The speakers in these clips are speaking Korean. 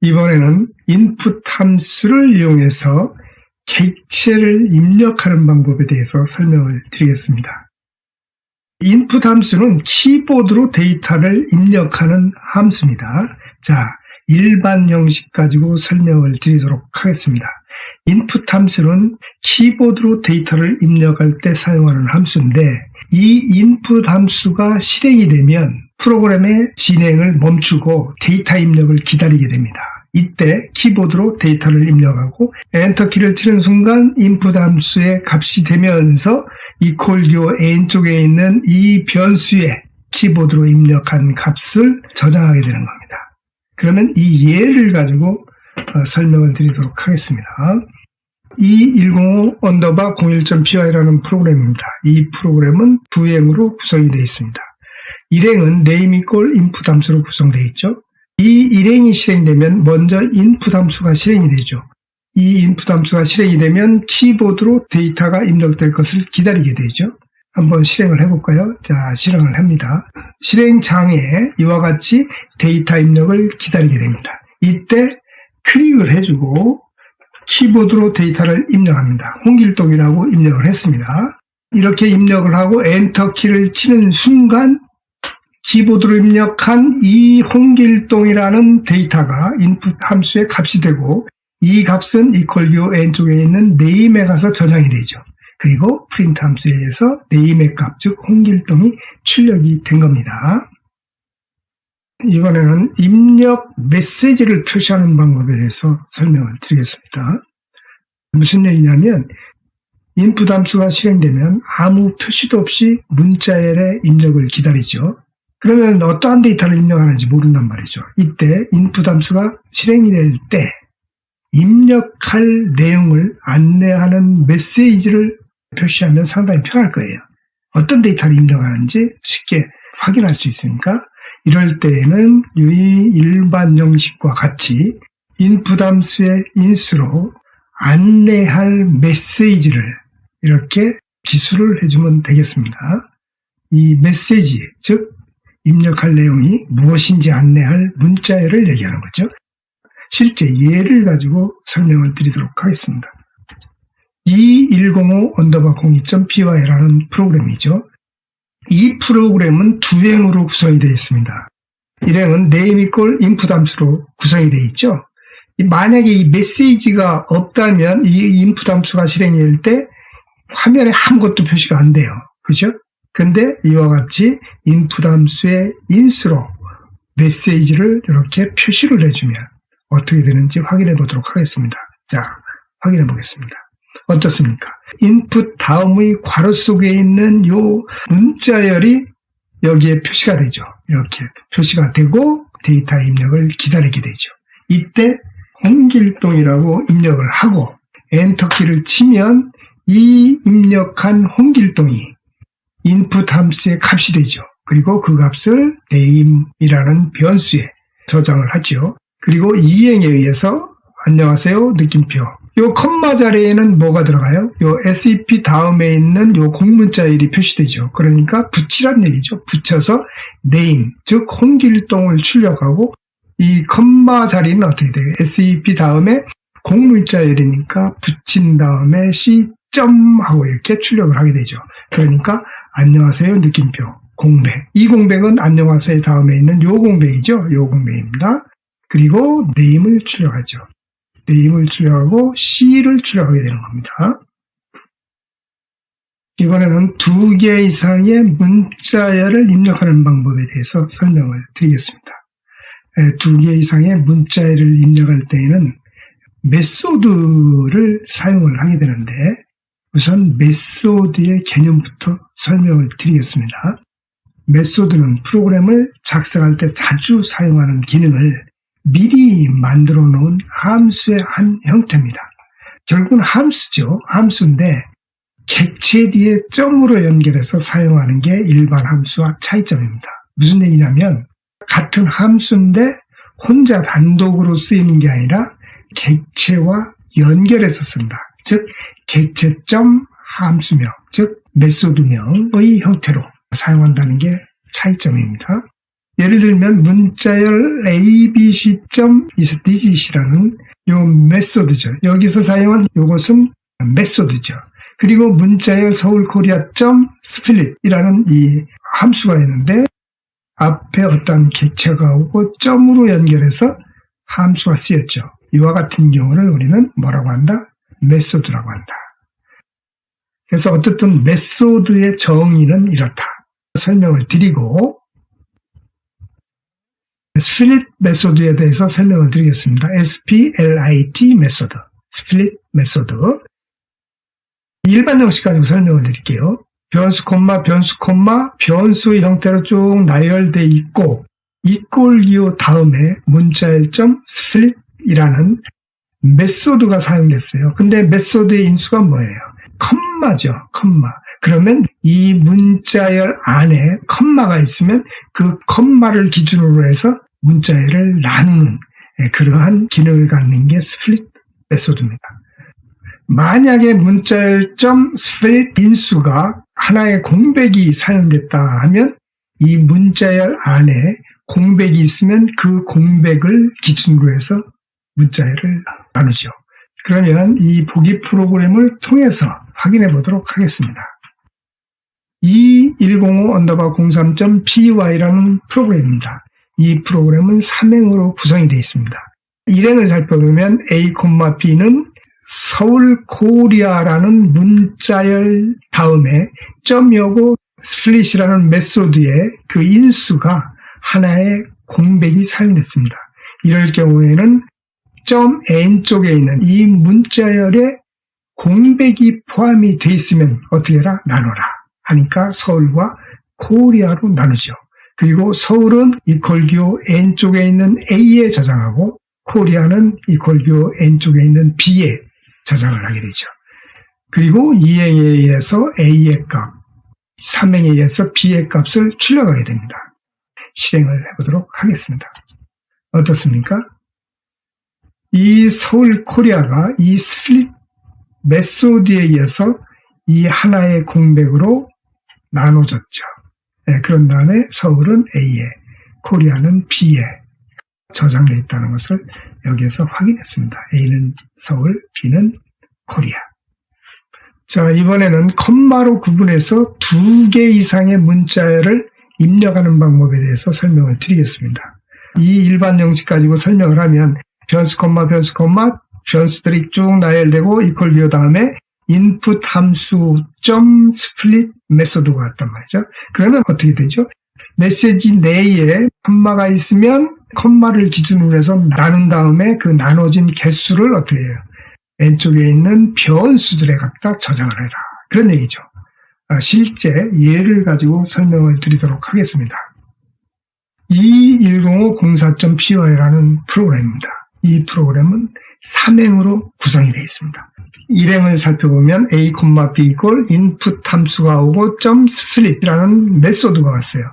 이번에는 input 함수를 이용해서 객체를 입력하는 방법에 대해서 설명을 드리겠습니다. input 함수는 키보드로 데이터를 입력하는 함수입니다. 자, 일반 형식 가지고 설명을 드리도록 하겠습니다. input 함수는 키보드로 데이터를 입력할 때 사용하는 함수인데, 이 input 함수가 실행이 되면 프로그램의 진행을 멈추고 데이터 입력을 기다리게 됩니다. 이때 키보드로 데이터를 입력하고 엔터키를 치는 순간 input 함수의 값이 되면서 n 쪽에 있는 이 변수에 키보드로 입력한 값을 저장하게 되는 겁니다. 그러면 이 예를 가지고 설명을 드리도록 하겠습니다. 2105_01.py라는 프로그램입니다. 이 프로그램은 두 행으로 구성이 되어 있습니다. 1행은 name input 함수로 구성되어 있죠. 이 1행이 실행되면 먼저 input 함수가 실행이 되죠. 이 input 함수가 실행이 되면 키보드로 데이터가 입력될 것을 기다리게 되죠. 한번 실행을 해볼까요? 자, 실행을 합니다. 실행창에 이와 같이 데이터 입력을 기다리게 됩니다. 이때 클릭을 해주고 키보드로 데이터를 입력합니다. 홍길동이라고 입력을 했습니다. 이렇게 입력을 하고 엔터키를 치는 순간 키보드로 입력한 이 홍길동이라는 데이터가 input 함수의 값이 되고, 이 값은 n 쪽에 있는 name에 가서 저장이 되죠. 그리고 print 함수에 의해서 name의 값, 즉 홍길동이 출력이 된 겁니다. 이번에는 입력 메시지를 표시하는 방법에 대해서 설명을 드리겠습니다. 무슨 얘기냐면, input 함수가 실행되면 아무 표시도 없이 문자열의 입력을 기다리죠. 그러면 어떠한 데이터를 입력하는지 모른단 말이죠. 이때 input 함수가 실행이 될 때 입력할 내용을 안내하는 메시지를 표시하면 상당히 편할 거예요. 어떤 데이터를 입력하는지 쉽게 확인할 수 있으니까, 이럴 때에는 이 일반 형식과 같이 input 함수의 in스로 안내할 메시지를 이렇게 기술을 해주면 되겠습니다. 이 메시지, 즉 입력할 내용이 무엇인지 안내할 문자열을 얘기하는 거죠. 실제 예를 가지고 설명을 드리도록 하겠습니다. 2105_02.py라는 프로그램이죠. 이 프로그램은 두 행으로 구성이 되어 있습니다. 1행은 name input 함수로 구성이 되어 있죠. 만약에 이 메시지가 없다면 이 input 함수가 실행이 될 때 화면에 아무것도 표시가 안 돼요. 그죠? 근데 이와 같이 input 함수의 in스로 메시지를 이렇게 표시를 해주면 어떻게 되는지 확인해 보도록 하겠습니다. 자, 확인해 보겠습니다. 어떻습니까? input 다음의 괄호 속에 있는 이 문자열이 여기에 표시가 되죠. 이렇게 표시가 되고 데이터 입력을 기다리게 되죠. 이때 홍길동이라고 입력을 하고 엔터키를 치면 이 입력한 홍길동이 input 함수의 값이 되죠. 그리고 그 값을 name이라는 변수에 저장을 하죠. 그리고 이행에 의해서 안녕하세요 느낌표. 요 컴마 자리에는 뭐가 들어가요? 요 SEP 다음에 있는 요 공문자열이 표시되죠. 그러니까 붙이란 얘기죠. 붙여서 name, 즉 홍길동을 출력하고, 이 컴마 자리는 어떻게 돼요? SEP 다음에 공문자열이니까 붙인 다음에 C 하고 이렇게 출력을 하게 되죠. 그러니까 안녕하세요 느낌표 공백. 이 공백은 안녕하세요 다음에 있는 요 공백이죠. 요 공백입니다. 그리고 name을 출력하죠. name을 출력하고 C를 출력하게 되는 겁니다. 이번에는 2개 이상의 문자열을 입력하는 방법에 대해서 설명을 드리겠습니다. 2개 이상의 문자열을 입력할 때에는 메소드를 사용을 하게 되는데, 우선 메소드의 개념부터 설명을 드리겠습니다. 메소드는 프로그램을 작성할 때 자주 사용하는 기능을 미리 만들어 놓은 함수의 한 형태입니다. 결국은 함수죠. 함수인데 객체 뒤에 점으로 연결해서 사용하는 게 일반 함수와 차이점입니다. 무슨 얘기냐면, 같은 함수인데 혼자 단독으로 쓰이는 게 아니라 객체와 연결해서 쓴다. 즉 객체점 함수명, 즉 메소드명의 형태로 사용한다는 게 차이점입니다. 예를 들면 문자열 abc.isdigit이라는 요 메소드죠. 여기서 사용한 요것은 메소드죠. 그리고 문자열 서울코리아.split이라는 이 함수가 있는데 앞에 어떤 객체가 오고 점으로 연결해서 함수가 쓰였죠. 이와 같은 경우를 우리는 뭐라고 한다? 메소드라고 한다. 그래서 어떻든 메소드의 정의는 이렇다. 설명을 드리고 스플릿 메소드에 대해서 설명을 드리겠습니다. SPLIT 메소드, 스플릿 메소드. 일반 형식 가지고 설명을 드릴게요. 변수, 변수의 형태로 쭉 나열되어 있고 이꼴 기호 다음에 문자열점 split이라는 메소드가 사용됐어요. 근데 메소드의 인수가 뭐예요? 컴마죠. 컴마. 그러면 이 문자열 안에 컴마가 있으면 그 컴마를 기준으로 해서 문자열을 나누는 그러한 기능을 갖는 게 스플릿 메소드입니다. 만약에 문자열점 스플릿 인수가 하나의 공백이 사용됐다 하면 이 문자열 안에 공백이 있으면 그 공백을 기준으로 해서 문자열을 나누죠. 그러면 이 보기 프로그램을 통해서 확인해 보도록 하겠습니다. 2105_03.py라는 프로그램입니다. 이 프로그램은 3행으로 구성이 되어 있습니다. 1행을 살펴보면 A, B는 서울 코리아라는 문자열 다음에 점이 오고 스플릿이라는 메소드의 그 인수가 하나의 공백이 사용됐습니다. 이럴 경우에는 점 N 쪽에 있는 이 문자열에 공백이 포함이 되어 있으면 어떻게 해라? 나눠라 하니까 서울과 코리아로 나누죠. 그리고 서울은 이퀄기호 N 쪽에 있는 A에 저장하고 코리아는 이퀄기호 N 쪽에 있는 B에 저장을 하게 되죠. 그리고 2행에 의해서 A의 값, 3행에 의해서 B의 값을 출력하게 됩니다. 실행을 해보도록 하겠습니다. 어떻습니까? 이 서울 코리아가 이 스플릿 메소드에 의해서 이 하나의 공백으로 나눠졌죠. 네, 그런 다음에 서울은 A에, 코리아는 B에 저장되어 있다는 것을 여기에서 확인했습니다. A는 서울, B는 코리아. 자, 이번에는 컴마로 구분해서 2개 이상의 문자열을 입력하는 방법에 대해서 설명을 드리겠습니다. 이 일반 형식 가지고 설명을 하면 변수, 변수들이 쭉 나열되고 이퀄 기호 다음에 인풋 함수 점 스플릿 메소드가 왔단 말이죠. 그러면 어떻게 되죠? 메시지 내에 컴마가 있으면 컴마를 기준으로 해서 나눈 다음에 그 나눠진 개수를 어떻게 해요? 왼쪽에 있는 변수들에 갖다 저장을 해라. 그런 얘기죠. 실제 예를 가지고 설명을 드리도록 하겠습니다. 210504.py라는 프로그램입니다. 이 프로그램은 3행으로 구성이 되어 있습니다. 1행을 살펴보면 A, B 이퀄 인풋 함수가 오고 점 스플릿이라는 메소드가 왔어요.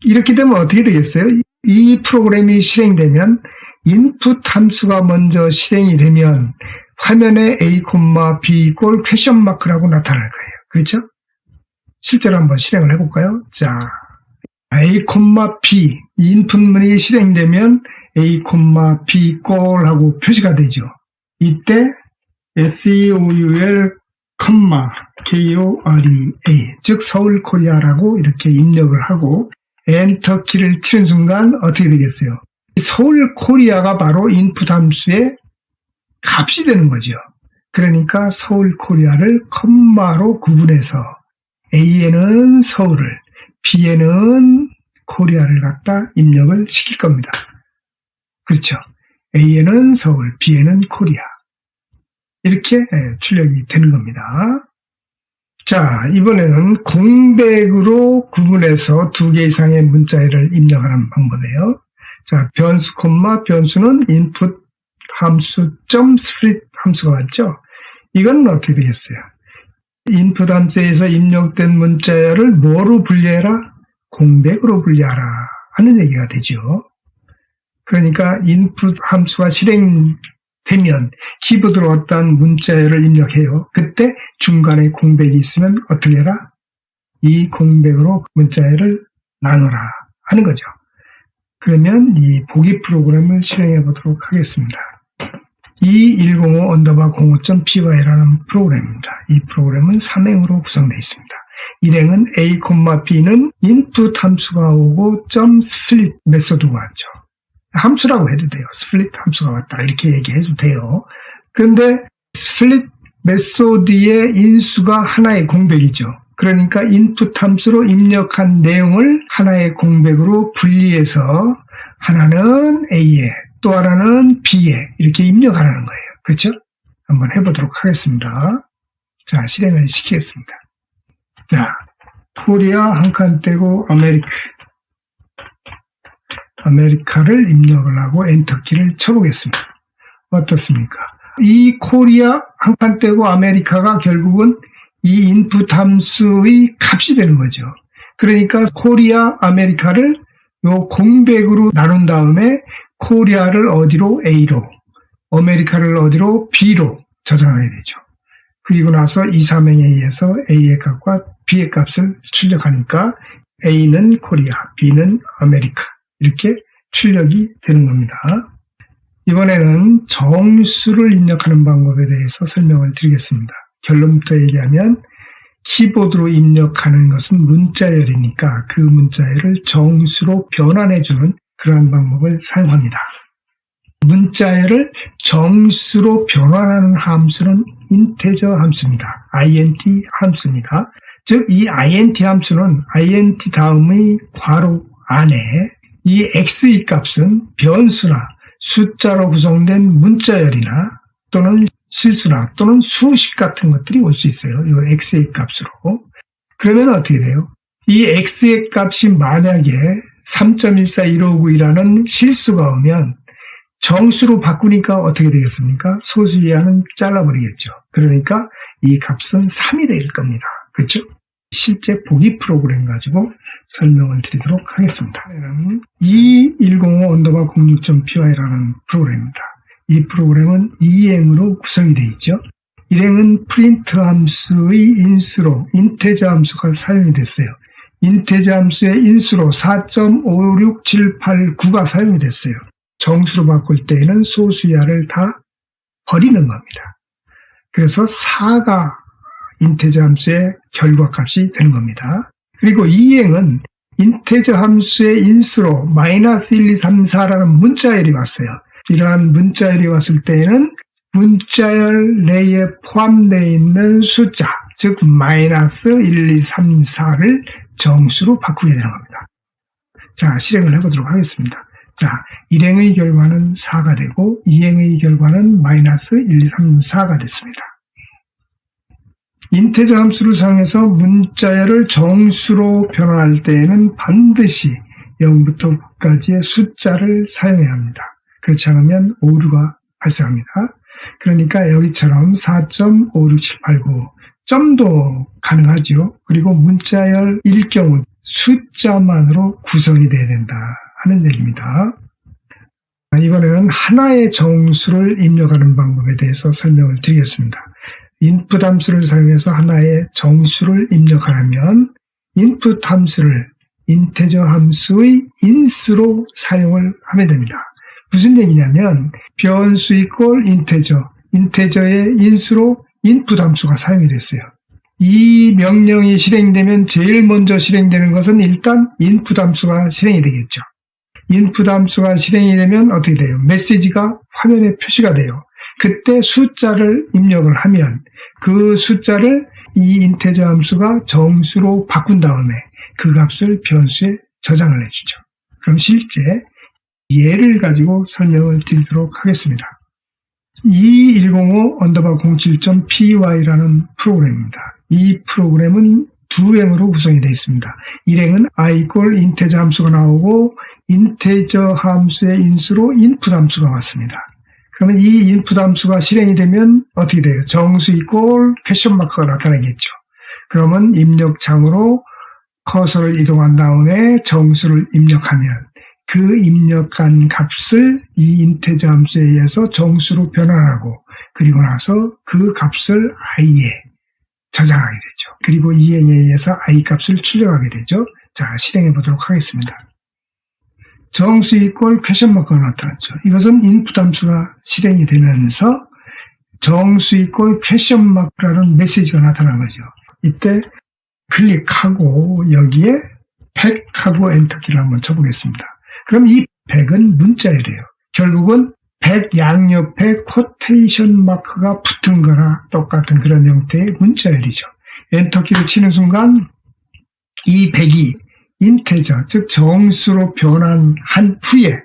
이렇게 되면 어떻게 되겠어요? 이 프로그램이 실행되면 인풋 함수가 먼저 실행이 되면 화면에 A, B 이퀄 퀘션 마크라고 나타날 거예요. 그렇죠? 실제로 한번 실행을 해볼까요? 자, A, B 인풋문이 실행되면 A, B 이퀄 하고 표시가 되죠. 이때 SEOUL, KOREA 즉 서울 코리아라고 이렇게 입력을 하고 엔터 키를 치는 순간 어떻게 되겠어요? 서울 코리아가 바로 인풋 함수의 값이 되는 거죠. 그러니까 서울 코리아를 컴마로 구분해서 A에는 서울을, B에는 코리아를 갖다 입력을 시킬 겁니다. 그렇죠. A에는 서울, B에는 코리아. 이렇게 출력이 되는 겁니다. 자, 이번에는 공백으로 구분해서 2개 이상의 문자열을 입력하는 방법이에요. 자, 변수, 변수는 인풋 함수 점 스플릿 함수가 왔죠. 이건 어떻게 되겠어요? 인풋 함수에서 입력된 문자열을 뭐로 분리해라? 공백으로 분리하라 하는 얘기가 되죠. 그러니까 인풋 함수가 실행되면 키보드로 어떤 문자열을 입력해요. 그때 중간에 공백이 있으면 어떻게 해라? 이 공백으로 문자열을 나눠라 하는 거죠. 그러면 이 보기 프로그램을 실행해 보도록 하겠습니다. 2105_05.py라는 프로그램입니다. 이 프로그램은 3행으로 구성되어 있습니다. 1행은 a, b는 input 함수가 오고 .split 메소드가 왔죠. 함수라고 해도 돼요. split 함수가 왔다 이렇게 얘기해도 돼요. 그런데 split 메소드의 인수가 하나의 공백이죠. 그러니까 input 함수로 입력한 내용을 하나의 공백으로 분리해서 하나는 A에 또 하나는 B에 이렇게 입력하라는 거예요. 그렇죠? 한번 해보도록 하겠습니다. 자, 실행을 시키겠습니다. 자, 코리아 한 칸 떼고 아메리카를 입력을 하고 엔터키를 쳐보겠습니다. 어떻습니까? 이 코리아 한 칸 떼고 아메리카가 결국은 이 인풋 함수의 값이 되는 거죠. 그러니까 코리아 아메리카를 요 공백으로 나눈 다음에 코리아를 어디로 A로, 아메리카를 어디로 B로 저장하게 되죠. 그리고 나서 2, 3행에 의해서 A의 값과 B의 값을 출력하니까 A는 코리아, B는 아메리카 이렇게 출력이 되는 겁니다. 이번에는 정수를 입력하는 방법에 대해서 설명을 드리겠습니다. 결론부터 얘기하면 키보드로 입력하는 것은 문자열이니까 그 문자열을 정수로 변환해주는 그러한 방법을 사용합니다. 문자열을 정수로 변환하는 함수는 인테저 함수입니다. int 함수입니다. 즉 이 int 함수는 int 다음의 괄호 안에 이 x의 값은 변수나 숫자로 구성된 문자열이나 또는 실수나 또는 수식 같은 것들이 올 수 있어요. 이 x의 값으로. 그러면 어떻게 돼요? 이 x의 값이 만약에 3.14159이라는 실수가 오면 정수로 바꾸니까 어떻게 되겠습니까? 소수 이하는 잘라버리겠죠. 그러니까 이 값은 3이 될 겁니다. 그렇죠? 실제 보기 프로그램 가지고 설명을 드리도록 하겠습니다. 2105_06.py라는 프로그램입니다. 이 프로그램은 2행으로 구성이 되어 있죠. 1행은 프린트 함수의 인수로 인테저 함수가 사용이 됐어요. 인테저 함수의 인수로 4.56789가 사용이 됐어요. 정수로 바꿀 때에는 소수 이하를 다 버리는 겁니다. 그래서 4가 인테저 함수의 결과값이 되는 겁니다. 그리고 2행은 인테저 함수의 인수로 -1234라는 문자열이 왔어요. 이러한 문자열이 왔을 때에는 문자열 내에 포함되어 있는 숫자, 즉 -1234를 정수로 바꾸게 되는 겁니다. 자, 실행을 해보도록 하겠습니다. 자, 1행의 결과는 4가 되고 2행의 결과는 -1234가 됐습니다. 인테저 함수를 사용해서 문자열을 정수로 변화할 때에는 반드시 0부터 9까지의 숫자를 사용해야 합니다. 그렇지 않으면 오류가 발생합니다. 그러니까 여기처럼 4.56789 점도 가능하죠. 그리고 문자열일 경우 숫자만으로 구성이 돼야 된다 하는 얘기입니다. 이번에는 하나의 정수를 입력하는 방법에 대해서 설명을 드리겠습니다. 인풋 함수를 사용해서 하나의 정수를 입력하려면 인풋 함수를 인테저 함수의 인수로 사용을 하면 됩니다. 무슨 얘기냐면 변수 이퀄 인테저의 인수로 인풋 함수가 사용이 됐어요. 이 명령이 실행되면 제일 먼저 실행되는 것은 일단 인풋 함수가 실행이 되겠죠. 인풋 함수가 실행이 되면 어떻게 돼요? 메시지가 화면에 표시가 돼요. 그때 숫자를 입력을 하면 그 숫자를 이 인테저 함수가 정수로 바꾼 다음에 그 값을 변수에 저장을 해주죠. 그럼 실제 예를 가지고 설명을 드리도록 하겠습니다. 2105_07.py라는 프로그램입니다. 이 프로그램은 2행으로 구성이 되어 있습니다. 1행은 i = 인테저 함수가 나오고 인테저 함수의 인수로 인풋 함수가 왔습니다. 그러면 이 인풋 함수가 실행이 되면 어떻게 돼요? 정수 이퀄 퀘스천 마크가 나타나겠죠. 그러면 입력창으로 커서를 이동한 다음에 정수를 입력하면 그 입력한 값을 이 인테저 함수에 의해서 정수로 변환하고 그리고 나서 그 값을 i에 저장하게 되죠. 그리고 2행에 의해서 i 값을 출력하게 되죠. 자, 실행해 보도록 하겠습니다. 정수 이퀄 퀘션 마크가 나타났죠. 이것은 인풋 함수가 실행이 되면서 정수 이퀄 퀘션 마크라는 메시지가 나타난 거죠. 이때 클릭하고 여기에 100하고 엔터키를 한번 쳐보겠습니다. 그럼 이 100은 문자열이에요. 결국은 100 양옆에 쿼테이션 마크가 붙은 거나 똑같은 그런 형태의 문자열이죠. 엔터키를 치는 순간 이 100이 인테저, 즉 정수로 변환한 후에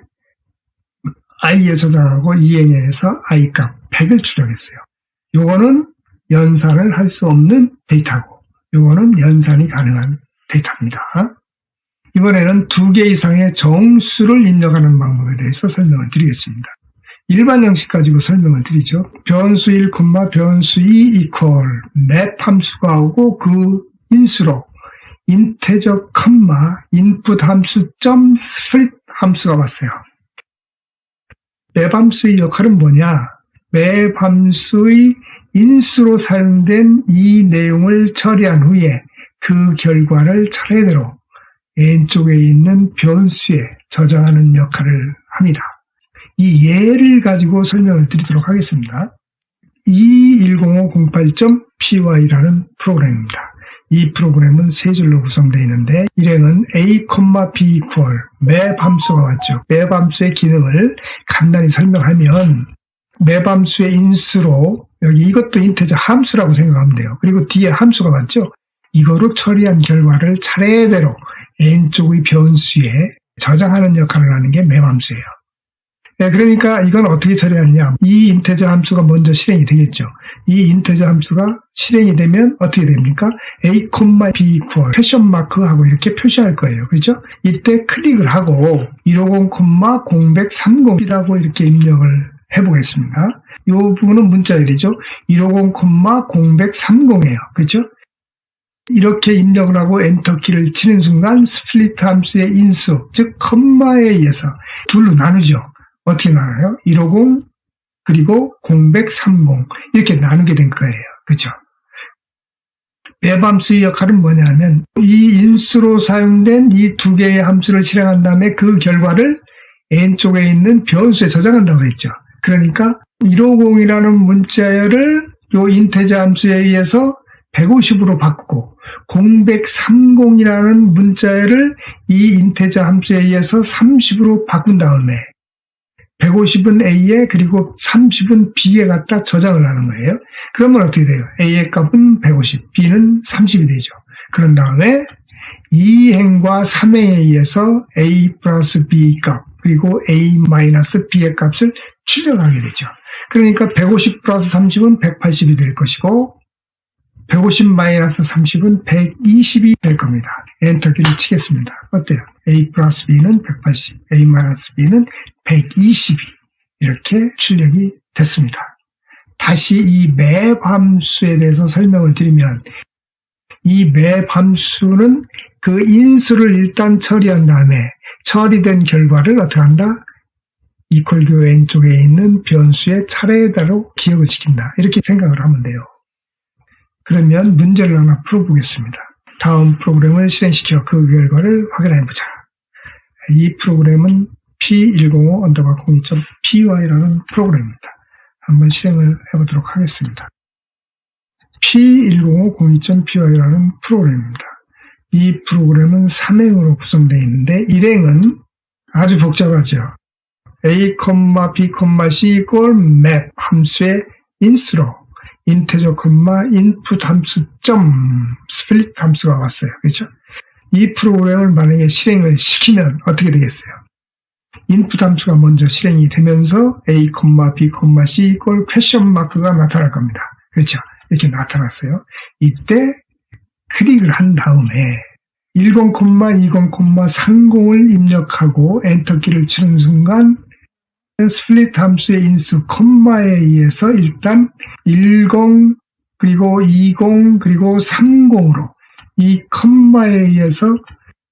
i에 저장하고 이행해서 i 값 100을 출력했어요. 요거는 연산을 할 수 없는 데이터고 요거는 연산이 가능한 데이터입니다. 이번에는 2개 이상의 정수를 입력하는 방법에 대해서 설명을 드리겠습니다. 일반 형식 가지고 설명을 드리죠. 변수 1, 변수 2 이퀄 맵 함수가 오고 그 인수로 인테저 컴마 인풋 함수 점 스플릿 함수가 왔어요. 맵 함수의 역할은 뭐냐? 맵 함수의 인수로 사용된 이 내용을 처리한 후에 그 결과를 차례대로 왼쪽에 있는 변수에 저장하는 역할을 합니다. 이 예를 가지고 설명을 드리도록 하겠습니다. 210508.py라는 프로그램입니다. 이 프로그램은 세 줄로 구성되어 있는데 일행은 a, b equal 맵 함수가 왔죠. 맵 함수의 기능을 간단히 설명하면 맵 함수의 인수로 여기 이것도 인테저 함수라고 생각하면 돼요. 그리고 뒤에 함수가 왔죠. 이거로 처리한 결과를 차례대로 왼쪽의 변수에 저장하는 역할을 하는 게 맵 함수예요. 네, 그러니까 이건 어떻게 처리하느냐. 이 인테저 함수가 먼저 실행이 되겠죠. 이 인테저 함수가 실행이 되면 어떻게 됩니까? a, b equal 퀘션 마크하고 이렇게 표시할 거예요. 그렇죠? 이때 클릭을 하고 150,0130이라고 이렇게 입력을 해보겠습니다. 이 부분은 문자열이죠. 150,0130이에요. 그렇죠? 이렇게 입력을 하고 엔터키를 치는 순간 스플릿 함수의 인수, 즉 컴마에 의해서 둘로 나누죠. 어떻게 나눠요? 150 그리고 0130 이렇게 나누게 된 거예요. 그렇죠? 맵 함수의 역할은 뭐냐면 이 인수로 사용된 이 두 개의 함수를 실행한 다음에 그 결과를 왼쪽에 있는 변수에 저장한다고 했죠. 그러니까 150이라는 문자열을 요 인테저 함수에 의해서 150으로 바꾸고 0130이라는 문자열을 이 인테저 함수에 의해서 30으로 바꾼 다음에 150은 A에 그리고 30은 B에 갖다 저장을 하는 거예요. 그러면 어떻게 돼요? A의 값은 150, B는 30이 되죠. 그런 다음에 2행과 3행에 의해서 A 플러스 B 값 그리고 A 마이너스 B의 값을 추정하게 되죠. 그러니까 150 플러스 30은 180이 될 것이고 150 마이너스 30은 120이 될 겁니다. 엔터키를 치겠습니다. 어때요? A 플러스 B는 180, A 마이너스 B는 122 이렇게 출력이 됐습니다. 다시 이 맵 함수에 대해서 설명을 드리면 이 맵 함수는 그 인수를 일단 처리한 다음에 처리된 결과를 어떻게 한다? 이퀄교 왼쪽에 있는 변수의 차례대로 기억을 시킨다. 이렇게 생각을 하면 돼요. 그러면 문제를 하나 풀어보겠습니다. 다음 프로그램을 실행시켜 그 결과를 확인해보자. 이 프로그램은 p105_02.py라는 프로그램입니다. 한번 실행을 해보도록 하겠습니다. p105_02.py라는 프로그램입니다. 이 프로그램은 3행으로 구성되어 있는데 1행은 아주 복잡하죠. a, b, c equal map 함수의 인수로 인테저 콤마 인풋 함수 점 스플릿 함수가 왔어요. 그렇죠? 이 프로그램을 만약에 실행을 시키면 어떻게 되겠어요? 인풋 함수가 먼저 실행이 되면서 a, b, c equal 퀘션 마크가 나타날 겁니다. 그렇죠? 이렇게 나타났어요. 이때 클릭을 한 다음에 10,20,30을 입력하고 엔터키를 치는 순간 스플릿 함수의 인수 콤마에 의해서 일단 10 그리고 20 그리고 30으로 이 콤마에 의해서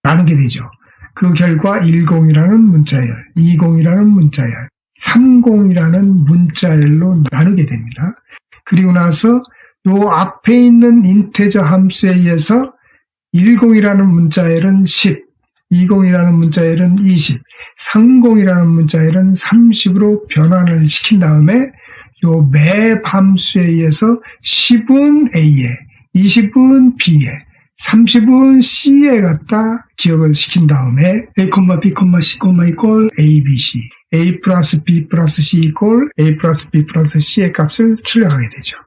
나누게 되죠. 그 결과 10이라는 문자열, 20이라는 문자열, 30이라는 문자열로 나누게 됩니다. 그리고 나서 요 앞에 있는 인테저 함수에 의해서 10이라는 문자열은 10, 20이라는 문자열은 20, 30이라는 문자열은 30으로 변환을 시킨 다음에 요 맵 함수에 의해서 10은 A에, 20은 B에, 30은 C에 갖다 기억을 시킨 다음에 A, B, C, 이퀄 A, B, C, A 플러스 B 플러스 C 이퀄 A 플러스 B 플러스 C의 값을 출력하게 되죠.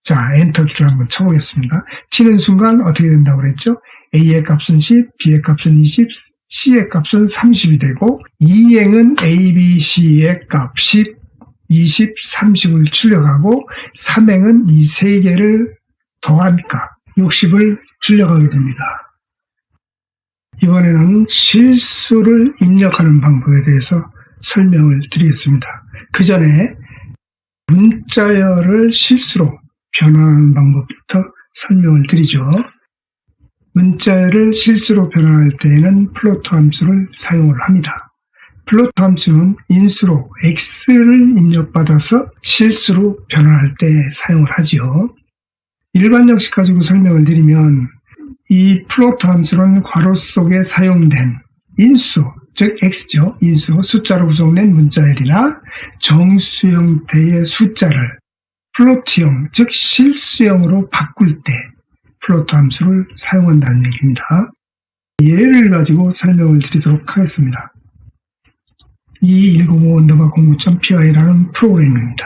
자, 엔터키를 한번 쳐보겠습니다. 치는 순간 어떻게 된다고 그랬죠? A의 값은 10, B의 값은 20, C의 값은 30이 되고 이행은 A, B, C의 값 10, 20, 30을 출력하고 3행은 이 세 개를 더한 값 60을 출력하게 됩니다. 이번에는 실수를 입력하는 방법에 대해서 설명을 드리겠습니다. 그 전에 문자열을 실수로 변환하는 방법부터 설명을 드리죠. 문자열을 실수로 변환할 때에는 플로트 함수를 사용을 합니다. 플로트 함수는 인수로 x를 입력받아서 실수로 변환할 때 사용을 하지요. 일반 형식 가지고 설명을 드리면 이 플로트 함수는 괄호 속에 사용된 인수, 즉 x죠. 인수, 숫자로 구성된 문자열이나 정수 형태의 숫자를 플로트형, 즉 실수형으로 바꿀 때 플로트 함수를 사용한다는 얘기입니다. 예를 가지고 설명을 드리도록 하겠습니다. 2105_09.py라는 프로그램입니다.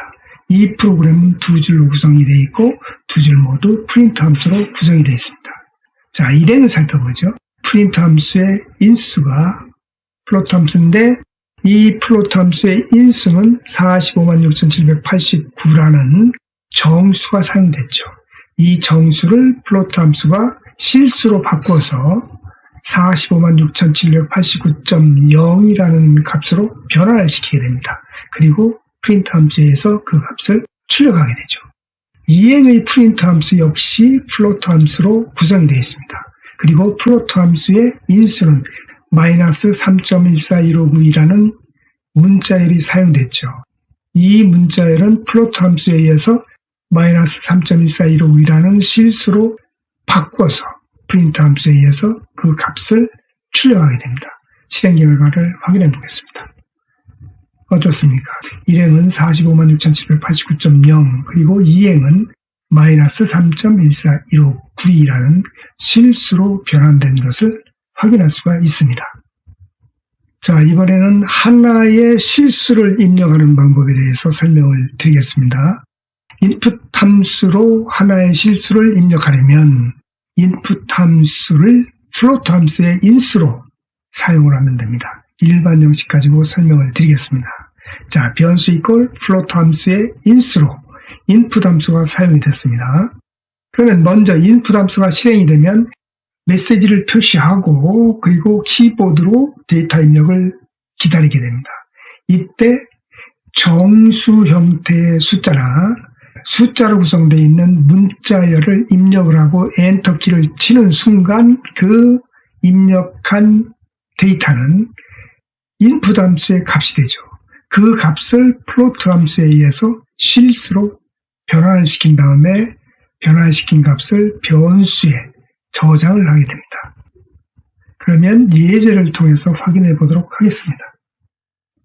이 프로그램은 두 줄로 구성이 되어 있고 두 줄 모두 프린트 함수로 구성이 되어 있습니다. 자, 일행을 살펴보죠. 프린트 함수의 인수가 플로트 함수인데 이 플로트 함수의 인수는 456,789라는 정수가 사용됐죠. 이 정수를 플로트 함수가 실수로 바꿔서 456,789.0이라는 값으로 변환을 시키게 됩니다. 그리고 프린트 함수에서 그 값을 출력하게 되죠. 이행의 프린트 함수 역시 플로트 함수로 구성이 되어 있습니다. 그리고 플로트 함수의 인수는 마이너스 3.141592라는 문자열이 사용됐죠. 이 문자열은 플로트 함수에 의해서 마이너스 3.141592라는 실수로 바꿔서 프린트 함수에 의해서 그 값을 출력하게 됩니다. 실행 결과를 확인해 보겠습니다. 어떻습니까? 일행은 456,789.0 그리고 이행은 마이너스 3.141592라는 실수로 변환된 것을 확인할 수가 있습니다. 자, 이번에는 하나의 실수를 입력하는 방법에 대해서 설명을 드리겠습니다. 인풋 함수로 하나의 실수를 입력하려면 인풋 함수를 플로트 함수의 인수로 사용을 하면 됩니다. 일반 형식 가지고 설명을 드리겠습니다. 자, 변수 이퀄 플로트 함수의 인수로 인풋 함수가 사용이 됐습니다. 그러면 먼저 인풋 함수가 실행이 되면 메시지를 표시하고 그리고 키보드로 데이터 입력을 기다리게 됩니다. 이때 정수 형태의 숫자나 숫자로 구성되어 있는 문자열을 입력을 하고 엔터키를 치는 순간 그 입력한 데이터는 인풋 함수의 값이 되죠. 그 값을 플로트 함수에 의해서 실수로 변환을 시킨 다음에 변환시킨 값을 변수에 저장을 하게 됩니다. 그러면 예제를 통해서 확인해 보도록 하겠습니다.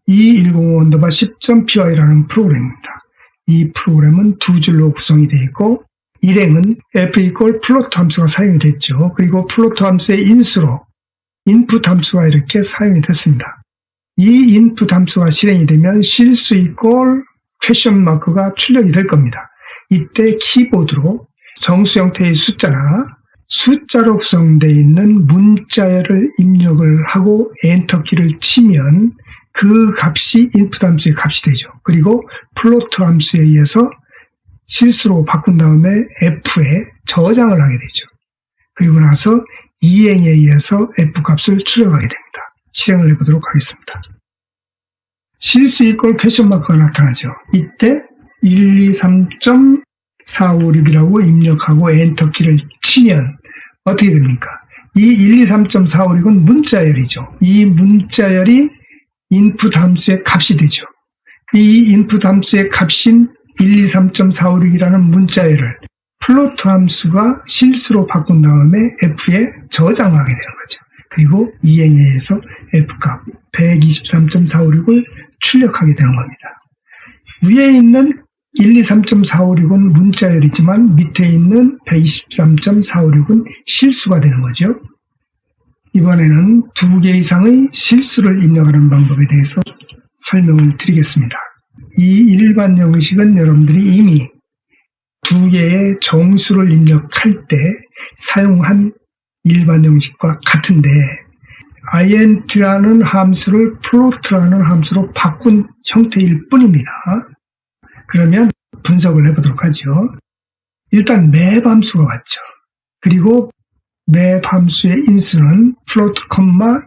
2105_10.py라는 프로그램입니다. 이 프로그램은 두 줄로 구성이 되어 있고 일행은 f 이퀄 플로트 함수가 사용이 됐죠. 그리고 플로트 함수의 인수로 인풋 함수가 이렇게 사용이 됐습니다. 이 인풋 함수가 실행이 되면 실수 이퀄 퀘션 마크가 출력이 될 겁니다. 이때 키보드로 정수 형태의 숫자나 숫자로 구성되어 있는 문자열을 입력을 하고 엔터키를 치면 그 값이 인풋 함수의 값이 되죠. 그리고 플로트 함수에 의해서 실수로 바꾼 다음에 F에 저장을 하게 되죠. 그리고 나서 이행에 의해서 F 값을 출력하게 됩니다. 실행을 해보도록 하겠습니다. 실수 이퀄 퀘션 마크가 나타나죠. 이때 123.456이라고 입력하고 엔터키를 치면 어떻게 됩니까? 이 123.456은 문자열이죠. 이 문자열이 인풋 함수의 값이 되죠. 이 인풋 함수의 값인 123.456이라는 문자열을 플로트 함수가 실수로 바꾼 다음에 F에 저장하게 되는 거죠. 그리고 이행에 의해서 F값 123.456을 출력하게 되는 겁니다. 위에 있는 123.456은 문자열이지만 밑에 있는 123.456은 실수가 되는 거죠. 이번에는 2개 이상의 실수를 입력하는 방법에 대해서 설명을 드리겠습니다. 이 일반 형식은 여러분들이 이미 2개의 정수를 입력할 때 사용한 일반 형식과 같은데 int라는 함수를 float라는 함수로 바꾼 형태일 뿐입니다. 그러면 분석을 해보도록 하죠. 일단 map 함수가 왔죠. 그리고 map 함수의 인수는 float,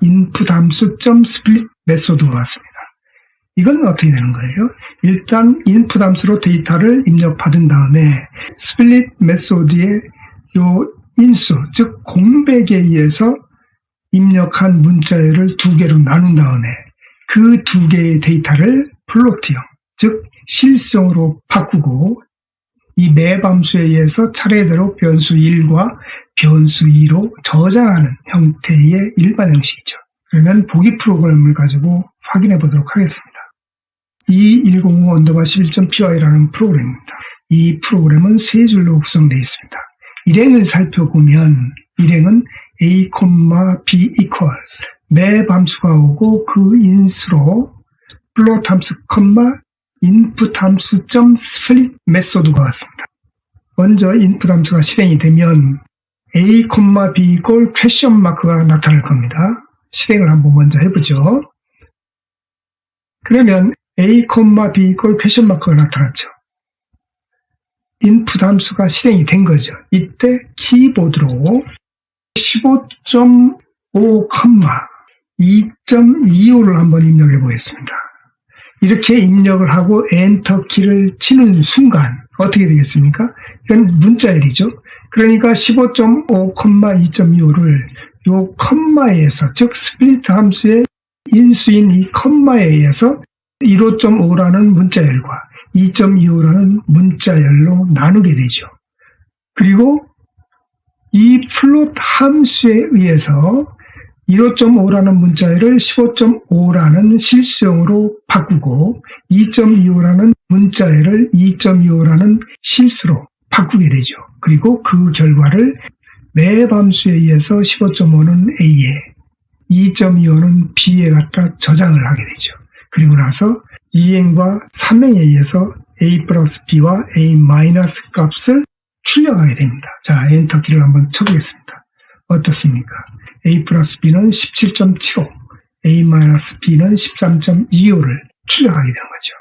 input 함수 .split 메소드가 왔습니다. 이건 어떻게 되는 거예요? 일단 input 함수로 데이터를 입력받은 다음에 split 메소드의 요 인수, 즉 공백에 의해서 입력한 문자열을 2개로 나눈 다음에 그 2개의 데이터를 플로트형, 즉 실수형으로 바꾸고 이 map 함수에 의해서 차례대로 변수 1과 변수 2로 저장하는 형태의 일반 형식이죠. 그러면 보기 프로그램을 가지고 확인해 보도록 하겠습니다. 2105_11.py라는 프로그램입니다. 이 프로그램은 3줄로 구성되어 있습니다. 일행을 살펴보면 일행은 a, b equal map 함수가 오고 그 인수로 float 함수, input 함수 .split 메소드가 왔습니다. 먼저 input 함수가 실행이 되면 a, b equal question 마크가 나타날 겁니다. 실행을 한번 먼저 해보죠. 그러면 a, b equal question 마크가 나타났죠. input 함수가 실행이 된 거죠. 이때 키보드로 15.5, 2.25를 한번 입력해 보겠습니다. 이렇게 입력을 하고 엔터 키를 치는 순간 어떻게 되겠습니까? 이건 문자열이죠. 그러니까 15.5, 2.25를 요 컴마에서, 즉 스플리트 함수의 인수인 이 컴마에 의해서 15.5라는 문자열과 2.25라는 문자열로 나누게 되죠. 그리고 이 플롯 함수에 의해서 15.5라는 문자열을 15.5라는 실수형으로 바꾸고 2.25라는 문자열을 2.25라는 실수로 바꾸게 되죠. 그리고 그 결과를 map 함수에 의해서 15.5는 A에 2.25는 B에 갖다 저장을 하게 되죠. 그리고 나서 2행과 3행에 의해서 A 플러스 B와 A 마이너스 값을 출력하게 됩니다. 자, 엔터키를 한번 쳐보겠습니다. 어떻습니까? A 플러스 B는 17.75, A 마이너스 B는 13.25를 출력하게 되는 거죠.